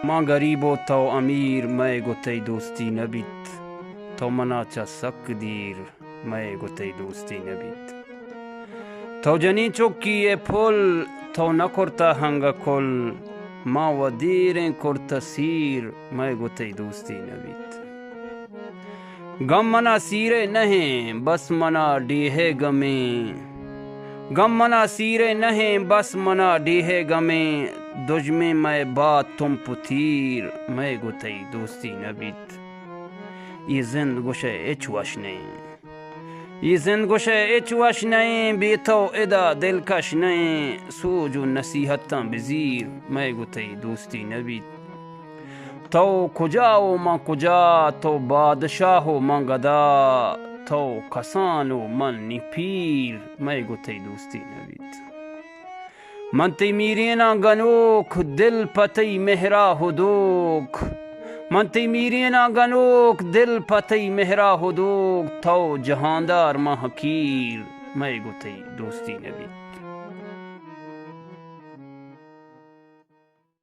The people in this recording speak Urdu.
ماں غریب و تو امیر میں گوتی دوستی نبیت تو منا چا سک دیر میں گوتی دوستی نبیت تو جنی چکی اے پھل تو نکرتا ہنگا کل ماں و دیریں کرتا سیر میں گوتی دوستی نبیت غم منا سیرے نہیں بس منا ڈیہے گمیں غم منا سیرے نہیں بس منا ڈیہے گمیں دج میں بات تم پتیر میں گوتی دوستی نبیت یہ زند گوشے اچ وش نہیں یہ زند گوشے اچ وش نہیں بی تو ادا دلکش نہیں سوجو نصیحتاں بزیر میں گوتی دوستی نبیت تو کجا و من کجا تو بادشاہ و من گدا تو کسان و من نی پیر میں گوتی دوستی نبیت من تی میرینا گنوک دل پتی مہرا ہدوک من تی میرینا گنوک دل پتی مہرا ہدوک تو جہاندار من حقیر میں گوتی دوستی نبیت